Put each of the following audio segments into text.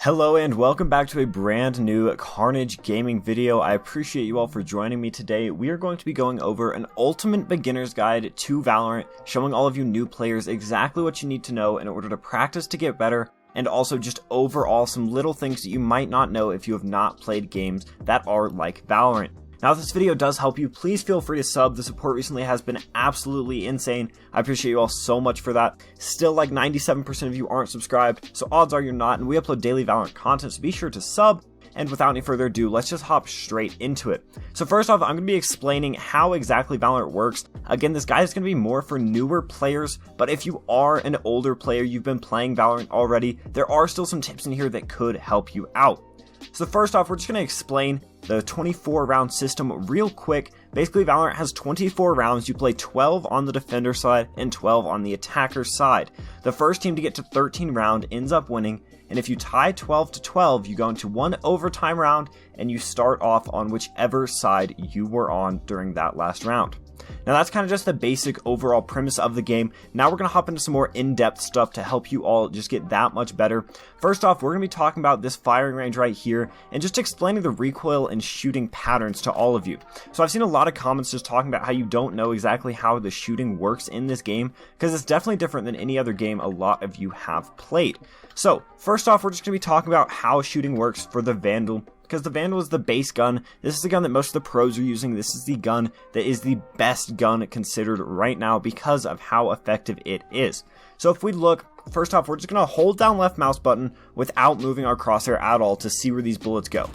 Hello and welcome back to a brand new Carnage gaming video. I appreciate you all for joining me today. We are going to be going over an ultimate beginner's guide to Valorant, showing all of you new players exactly what you need to know in order to practice to get better, and also just overall some little things that you might not know if you have not played games that are like Valorant. Now, if this video does help you, please feel free to sub. The support recently has been absolutely insane. I appreciate you all so much for that. Still, like 97% of you aren't subscribed, so odds are you're not, and we upload daily Valorant content, so be sure to sub. And without any further ado, let's just hop straight into it. So first off, I'm going to be explaining how exactly Valorant works. Again, this guide is going to be more for newer players, but if you are an older player, you've been playing Valorant already, there are still some tips in here that could help you out. So first off, we're just going to explain the 24 round system real quick. Basically, Valorant has 24 rounds. You play 12 on the defender side and 12 on the attacker side. The first team to get to 13 round ends up winning, and if you tie 12 to 12, you go into one overtime round and you start off on whichever side you were on during that last round. Now that's kind of just the basic overall premise of the game. Now we're going to hop into some more in-depth stuff to help you all just get that much better. First off, we're going to be talking about this firing range right here and just explaining the recoil and shooting patterns to all of you. So I've seen a lot of comments just talking about how you don't know exactly how the shooting works in this game, because it's definitely different than any other game a lot of you have played. So first off, we're just going to be talking about how shooting works for the Vandal, because the Vandal is the base gun. This is the gun that most of the pros are using. This is the gun that is the best gun considered right now because of how effective it is. So if we look, first off, we're just going to hold down left mouse button without moving our crosshair at all to see where these bullets go.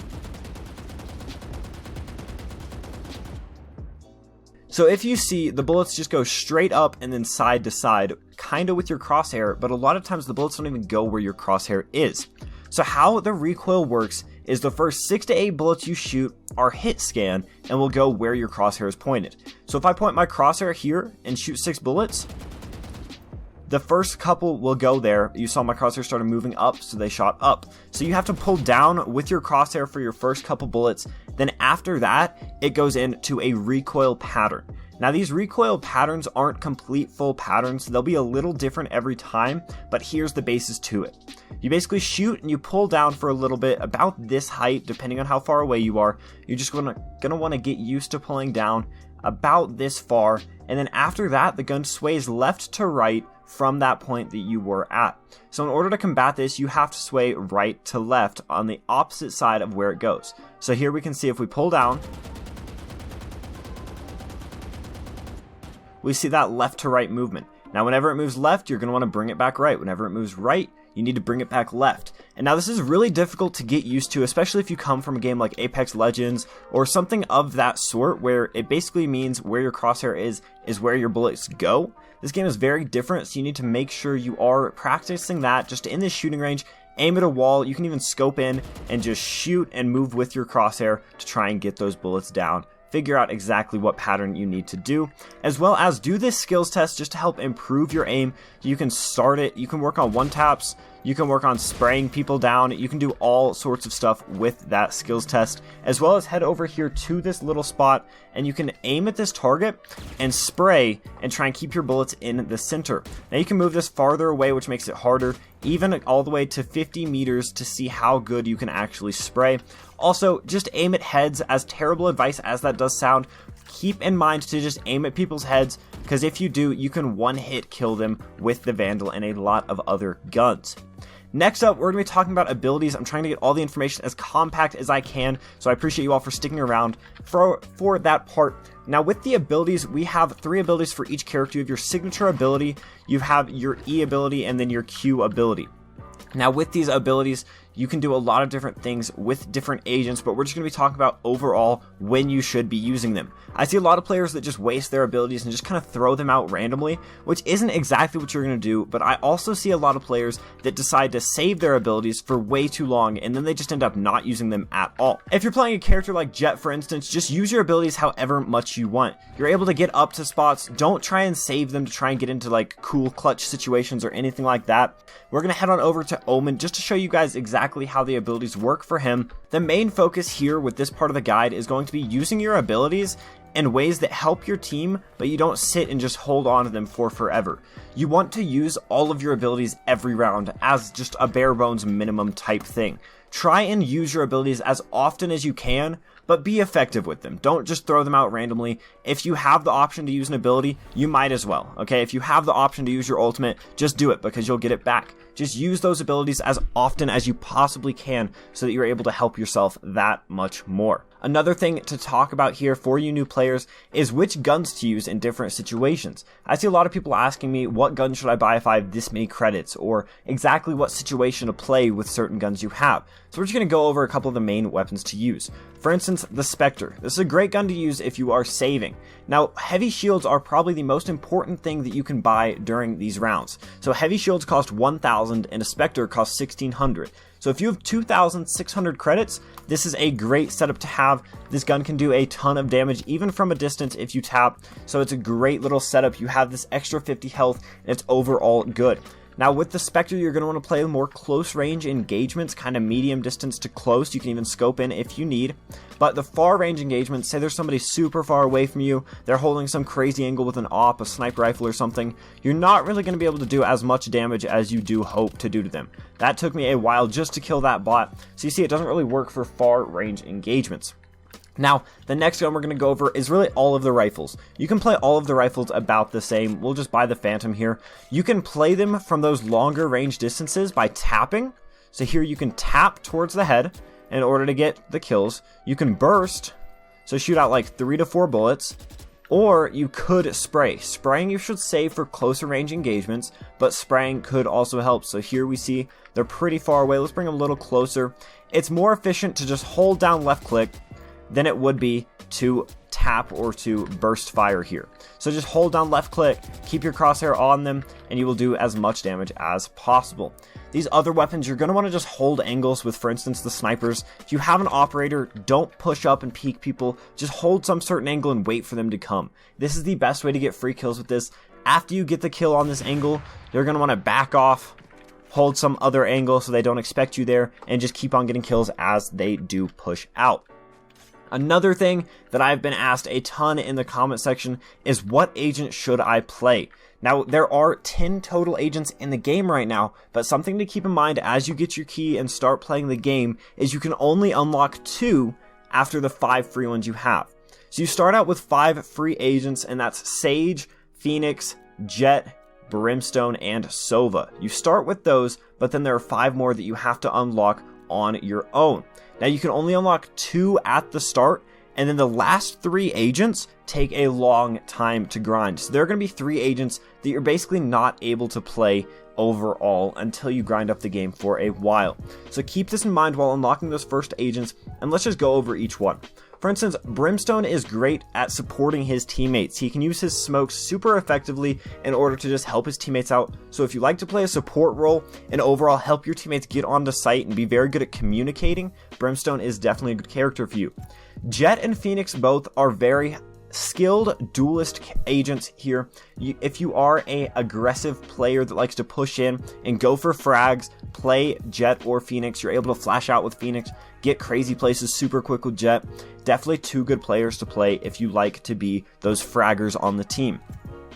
So if you see, the bullets just go straight up and then side to side, kind of with your crosshair, but a lot of times the bullets don't even go where your crosshair is. So how the recoil works is the first 6 to 8 bullets you shoot are hit scan and will go where your crosshair is pointed. So if I point my crosshair here and shoot 6 bullets, the first couple will go there. You saw my crosshair started moving up, so they shot up. So you have to pull down with your crosshair for your first couple bullets. Then after that, it goes into a recoil pattern. Now these recoil patterns aren't complete full patterns. They'll be a little different every time, but here's the basis to it. You basically shoot and you pull down for a little bit, about this height, depending on how far away you are. You're just gonna want to get used to pulling down about this far, and then after that, the gun sways left to right from that point that you were at. So in order to combat this, you have to sway right to left on the opposite side of where it goes. So here we can see if we pull down, we see that left to right movement. Now whenever it moves left, you're going to want to bring it back right. Whenever it moves right, you need to bring it back left. And now this is really difficult to get used to, especially if you come from a game like Apex Legends or something of that sort, where it basically means where your crosshair is where your bullets go. This game is very different, so you need to make sure you are practicing that just in this shooting range. Aim at a wall. You can even scope in and just shoot and move with your crosshair to try and get those bullets down. Figure out exactly what pattern you need to do, as well as do this skills test just to help improve your aim. You can start it, you can work on one taps, you can work on spraying people down, you can do all sorts of stuff with that skills test, as well as head over here to this little spot and you can aim at this target and spray and try and keep your bullets in the center. Now you can move this farther away, which makes it harder, even all the way to 50 meters to see how good you can actually spray. Also, just aim at heads. As terrible advice as that does sound, keep in mind to just aim at people's heads, because if you do, you can one-hit kill them with the Vandal and a lot of other guns. Next up, we're going to be talking about abilities. I'm trying to get all the information as compact as I can, so I appreciate you all for sticking around for that part. Now with the abilities, we have 3 abilities for each character. You have your signature ability, you have your E ability, and then your Q ability. Now with these abilities, you can do a lot of different things with different agents, but we're just going to be talking about overall when you should be using them. I see a lot of players that just waste their abilities and just kind of throw them out randomly, which isn't exactly what you're going to do, but I also see a lot of players that decide to save their abilities for way too long, and then they just end up not using them at all. If you're playing a character like Jett, for instance, just use your abilities however much you want. You're able to get up to spots. Don't try and save them to try and get into like cool clutch situations or anything like that. We're going to head on over to OMEN just to show you guys exactly how the abilities work for him. The main focus here with this part of the guide is going to be using your abilities in ways that help your team, but you don't sit and just hold on to them for forever. You want to use all of your abilities every round as just a bare bones minimum type thing. Try and use your abilities as often as you can, but be effective with them. Don't just throw them out randomly. If you have the option to use an ability, you might as well, okay? If you have the option to use your ultimate, just do it because you'll get it back. Just use those abilities as often as you possibly can so that you're able to help yourself that much more. Another thing to talk about here for you new players is which guns to use in different situations. I see a lot of people asking me, what gun should I buy if I have this many credits, or exactly what situation to play with certain guns you have. So we're just going to go over a couple of the main weapons to use. For instance, the Spectre. This is a great gun to use if you are saving. Now, heavy shields are probably the most important thing that you can buy during these rounds. So heavy shields cost 1,000 and a Spectre costs 1,600. So if you have 2,600 credits, this is a great setup to have. This gun can do a ton of damage even from a distance if you tap. So it's a great little setup. You have this extra 50 health and it's overall good. Now with the Spectre, you're going to want to play more close range engagements, kind of medium distance to close. You can even scope in if you need. But the far range engagements, say there's somebody super far away from you, they're holding some crazy angle with an AWP, a sniper rifle or something, you're not really going to be able to do as much damage as you do hope to do to them. That took me a while just to kill that bot. So you see, it doesn't really work for far range engagements. Now, the next gun we're going to go over is really all of the rifles. You can play all of the rifles about the same. We'll just buy the Phantom here. You can play them from those longer range distances by tapping. So here you can tap towards the head in order to get the kills. You can burst, so shoot out like 3 to 4 bullets. Or you could spray. Spraying you should save for closer range engagements, but spraying could also help. So here we see they're pretty far away. Let's bring them a little closer. It's more efficient to just hold down left click than it would be to tap or to burst fire here. So just hold down left click, keep your crosshair on them, and you will do as much damage as possible. These other weapons, you're going to want to just hold angles with, for instance, the snipers. If you have an operator, don't push up and peek people. Just hold some certain angle and wait for them to come. This is the best way to get free kills with this. After you get the kill on this angle, you're going to want to back off, hold some other angle so they don't expect you there, and just keep on getting kills as they do push out. Another thing that I've been asked a ton in the comment section is, what agent should I play? Now, there are 10 total agents in the game right now, but something to keep in mind as you get your key and start playing the game is you can only unlock 2 after the 5 free ones you have. So you start out with 5 free agents, and that's Sage, Phoenix, Jett, Brimstone, and Sova. You start with those, but then there are 5 more that you have to unlock on your own. Now you can only unlock 2 at the start, and then the last 3 agents take a long time to grind. So there are going to be 3 agents that you're basically not able to play overall until you grind up the game for a while. So keep this in mind while unlocking those first agents, and let's just go over each one. For instance, Brimstone is great at supporting his teammates. He can use his smokes super effectively in order to just help his teammates out. So if you like to play a support role and overall help your teammates get onto site and be very good at communicating, Brimstone is definitely a good character for you. Jett and Phoenix both are very skilled duelist agents here. If you are a aggressive player that likes to push in and go for frags, play Jett or Phoenix. You're able to flash out with Phoenix, get crazy places super quick with Jett. Definitely 2 good players to play if you like to be those fraggers on the team.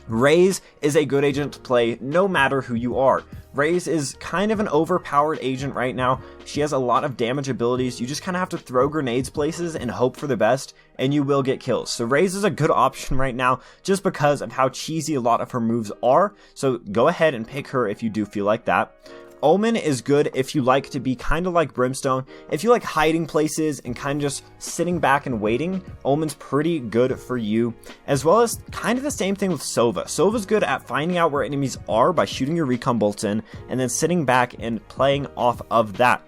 Raze is a good agent to play no matter who you are. Raze is kind of an overpowered agent right now. She has a lot of damage abilities. You just kind of have to throw grenades places and hope for the best, and you will get kills. So Raze is a good option right now just because of how cheesy a lot of her moves are. So go ahead and pick her if you do feel like that. Omen is good if you like to be kind of like Brimstone. If you like hiding places and kind of just sitting back and waiting, Omen's pretty good for you. As well as kind of the same thing with Sova. Sova's good at finding out where enemies are by shooting your recon bolts in and then sitting back and playing off of that.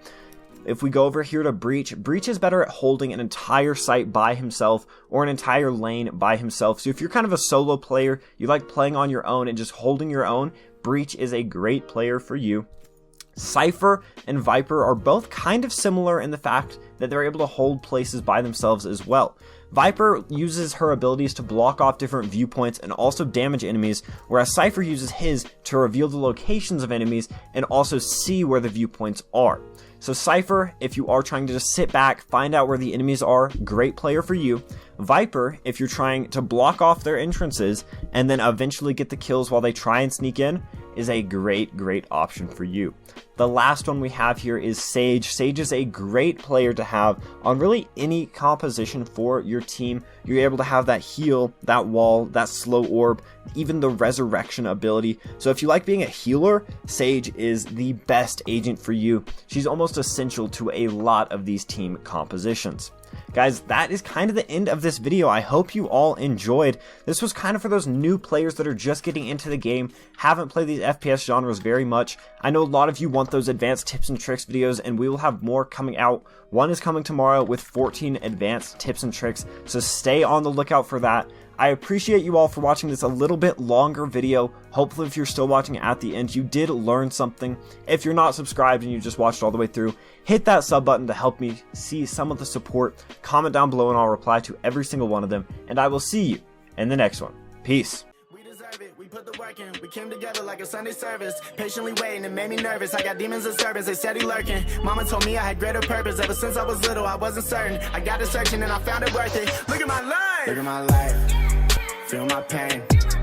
If we go over here to Breach, Breach is better at holding an entire site by himself or an entire lane by himself. So if you're kind of a solo player, you like playing on your own and just holding your own, Breach is a great player for you. Cypher and Viper are both kind of similar in the fact that they're able to hold places by themselves as well. Viper uses her abilities to block off different viewpoints and also damage enemies, whereas Cypher uses his to reveal the locations of enemies and also see where the viewpoints are. So Cypher, if you are trying to just sit back, find out where the enemies are, great player for you. Viper, if you're trying to block off their entrances and then eventually get the kills while they try and sneak in, is a great option for you. The last one we have here is Sage. Sage is a great player to have on really any composition for your team. You're able to have that heal, that wall, that slow orb, even the resurrection ability. So if you like being a healer, Sage is the best agent for you. She's almost essential to a lot of these team compositions. Guys, that is kind of the end of this video. I hope you all enjoyed. This was kind of for those new players that are just getting into the game, haven't played these FPS genres very much. I know a lot of you want those advanced tips and tricks videos, and we will have more coming out. One is coming tomorrow with 14 advanced tips and tricks, so stay on the lookout for that. I appreciate you all for watching this a little bit longer video. Hopefully if you're still watching at the end, you did learn something. If you're not subscribed and you just watched all the way through, hit that sub button to help me see some of the support. Comment down below and I'll reply to every single one of them. And I will see you in the next one. Peace. We put the work in, we came together like a Sunday service. Patiently waiting, it made me nervous. I got demons in service, they steady lurking. Mama told me I had greater purpose. Ever since I was little, I wasn't certain. I got to searching and I found it worth it. Look at my life. Look at my life. Feel my pain.